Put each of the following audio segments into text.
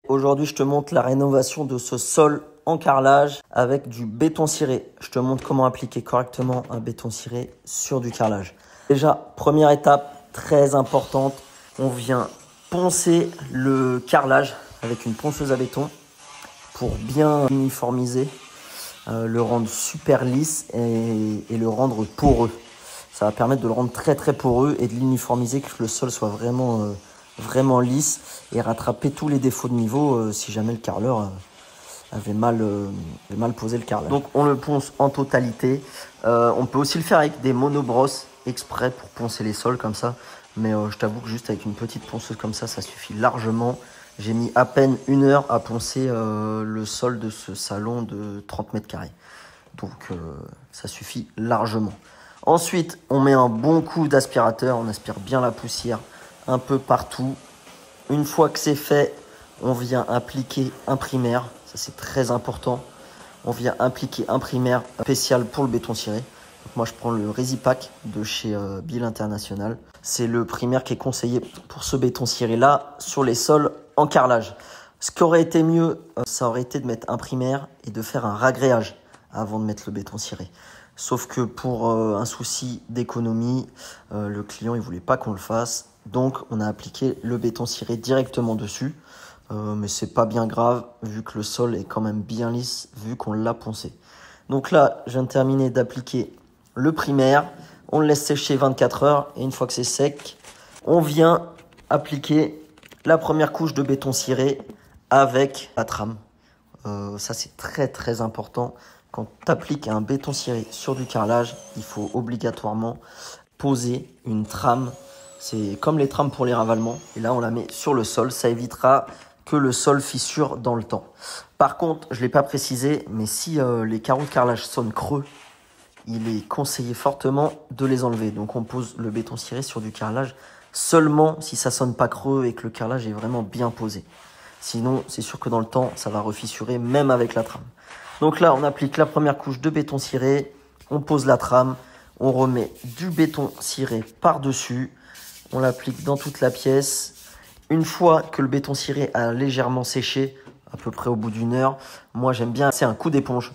Aujourd'hui, je te montre la rénovation de ce sol en carrelage avec du béton ciré. Je te montre comment appliquer correctement un béton ciré sur du carrelage. Déjà, première étape très importante, on vient poncer le carrelage avec une ponceuse à béton pour bien uniformiser, le rendre super lisse et le rendre poreux. Ça va permettre de le rendre très poreux et de l'uniformiser, que le sol soit vraiment lisse et rattraper tous les défauts de niveau si jamais le carreleur avait mal posé le carrelage. Donc on le ponce en totalité. On peut aussi le faire avec des monobrosses exprès pour poncer les sols comme ça. Mais je t'avoue que juste avec une petite ponceuse comme ça suffit largement. J'ai mis à peine 1 heure à poncer le sol de ce salon de 30 mètres carrés. Donc ça suffit largement. Ensuite, on met un bon coup d'aspirateur. On aspire bien la poussière un peu partout. Une fois que c'est fait, on vient appliquer un primaire. Ça, c'est très important. On vient appliquer un primaire spécial pour le béton ciré. Donc moi, je prends le Resipac de chez Bill International. C'est le primaire qui est conseillé pour ce béton ciré-là sur les sols en carrelage. Ce qui aurait été mieux, ça aurait été de mettre un primaire et de faire un ragréage avant de mettre le béton ciré. Sauf que pour un souci d'économie, le client il voulait pas qu'on le fasse. Donc on a appliqué le béton ciré directement dessus. Mais c'est pas bien grave vu que le sol est quand même bien lisse vu qu'on l'a poncé. Donc là, je viens de terminer d'appliquer le primaire. On le laisse sécher 24 heures et une fois que c'est sec, on vient appliquer la première couche de béton ciré avec la trame. Ça c'est très important. Quand tu appliques un béton ciré sur du carrelage, il faut obligatoirement poser une trame. C'est comme les trames pour les ravalements. Et là, on la met sur le sol. Ça évitera que le sol fissure dans le temps. Par contre, je ne l'ai pas précisé, mais si les carreaux de carrelage sonnent creux, il est conseillé fortement de les enlever. Donc, on pose le béton ciré sur du carrelage seulement si ça sonne pas creux et que le carrelage est vraiment bien posé. Sinon, c'est sûr que dans le temps, ça va refissurer même avec la trame. Donc là, on applique la première couche de béton ciré, on pose la trame, on remet du béton ciré par-dessus, on l'applique dans toute la pièce. Une fois que le béton ciré a légèrement séché, à peu près au bout d'1 heure, moi j'aime bien c'est un coup d'éponge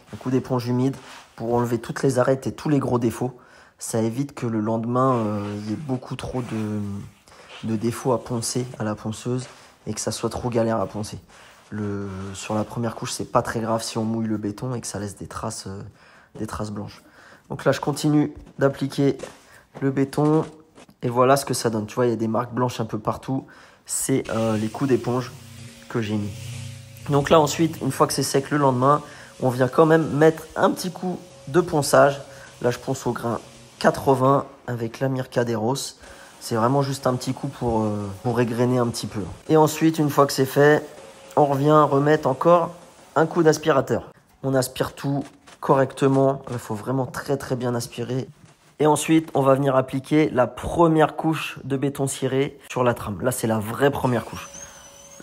humide pour enlever toutes les arêtes et tous les gros défauts. Ça évite que le lendemain, il y ait beaucoup trop de défauts à poncer à la ponceuse et que ça soit trop galère à poncer. Sur la première couche, c'est pas très grave si on mouille le béton et que ça laisse des traces blanches. Donc là, je continue d'appliquer le béton et voilà ce que ça donne. Tu vois, il y a des marques blanches un peu partout. C'est les coups d'éponge que j'ai mis. Donc là, ensuite, une fois que c'est sec le lendemain, on vient quand même mettre un petit coup de ponçage. Là, je ponce au grain 80 avec la Mirka d'Eros. C'est vraiment juste un petit coup pour égrener un petit peu. Et ensuite, une fois que c'est fait, on revient remettre encore un coup d'aspirateur. On aspire tout correctement. Il faut vraiment très bien aspirer. Et ensuite, on va venir appliquer la première couche de béton ciré sur la trame. Là, c'est la vraie première couche.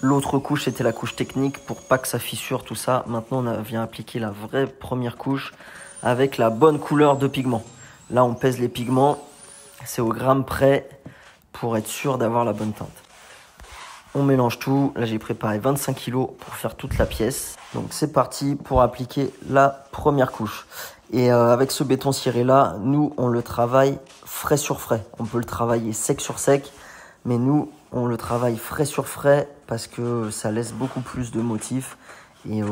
L'autre couche, c'était la couche technique pour pas que ça fissure, tout ça. Maintenant, on vient appliquer la vraie première couche avec la bonne couleur de pigment. Là, on pèse les pigments. C'est au gramme près pour être sûr d'avoir la bonne teinte. On mélange tout. Là, j'ai préparé 25 kg pour faire toute la pièce. Donc, c'est parti pour appliquer la première couche. Et avec ce béton ciré là, nous, on le travaille frais sur frais. On peut le travailler sec sur sec, mais nous, on le travaille frais sur frais parce que ça laisse beaucoup plus de motifs. Et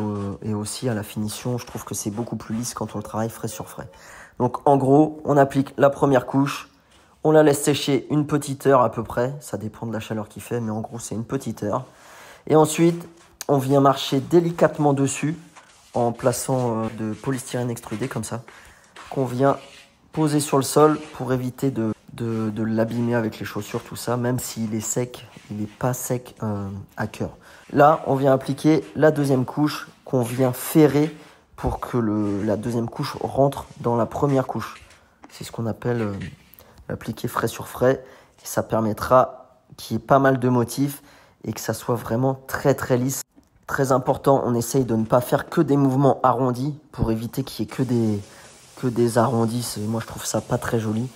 aussi, à la finition, je trouve que c'est beaucoup plus lisse quand on le travaille frais sur frais. Donc, en gros, on applique la première couche. On la laisse sécher une petite heure à peu près. Ça dépend de la chaleur qu'il fait, mais en gros, c'est une petite heure. Et ensuite, on vient marcher délicatement dessus en plaçant de polystyrène extrudé comme ça, qu'on vient poser sur le sol pour éviter de l'abîmer avec les chaussures, tout ça, même s'il est sec, il n'est pas sec à cœur. Là, on vient appliquer la deuxième couche qu'on vient ferrer pour que la deuxième couche rentre dans la première couche. C'est ce qu'on appelle l'appliquer frais sur frais. Et ça permettra qu'il y ait pas mal de motifs et que ça soit vraiment très lisse. Très important, on essaye de ne pas faire que des mouvements arrondis pour éviter qu'il y ait que des arrondis. Moi, je trouve ça pas très joli.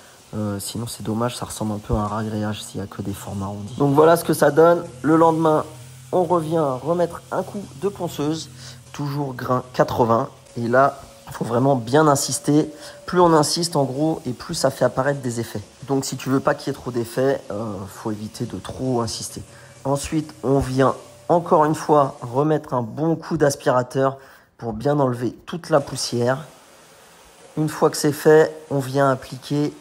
Sinon, c'est dommage, ça ressemble un peu à un ragréage s'il y a que des formes arrondies. Donc voilà ce que ça donne. Le lendemain, on revient remettre un coup de ponceuse, toujours grain 80. Et là, il faut vraiment bien insister. Plus on insiste en gros et plus ça fait apparaître des effets. Donc si tu veux pas qu'il y ait trop d'effets, faut éviter de trop insister. Ensuite, on vient encore une fois remettre un bon coup d'aspirateur pour bien enlever toute la poussière. Une fois que c'est fait, on vient appliquer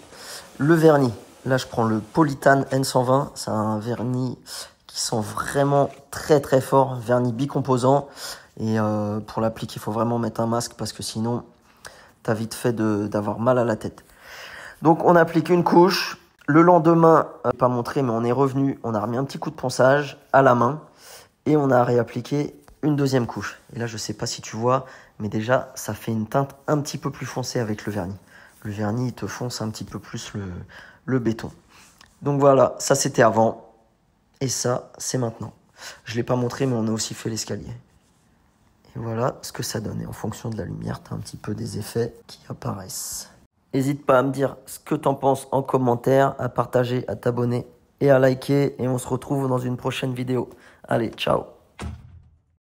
le vernis. Là, je prends le Polytane N120. C'est un vernis qui sent vraiment très très fort, vernis bicomposant. Et pour l'appliquer, il faut vraiment mettre un masque parce que sinon, tu as vite fait d'avoir mal à la tête. Donc, on applique une couche. Le lendemain, pas montré, mais on est revenu. On a remis un petit coup de ponçage à la main et on a réappliqué une deuxième couche. Et là, je ne sais pas si tu vois, mais déjà, ça fait une teinte un petit peu plus foncée avec le vernis. Le vernis, il te fonce un petit peu plus le béton. Donc voilà, ça c'était avant. Et ça, c'est maintenant. Je ne l'ai pas montré, mais on a aussi fait l'escalier. Et voilà ce que ça donne. Et en fonction de la lumière, tu as un petit peu des effets qui apparaissent. N'hésite pas à me dire ce que tu en penses en commentaire, à partager, à t'abonner et à liker. Et on se retrouve dans une prochaine vidéo. Allez, ciao!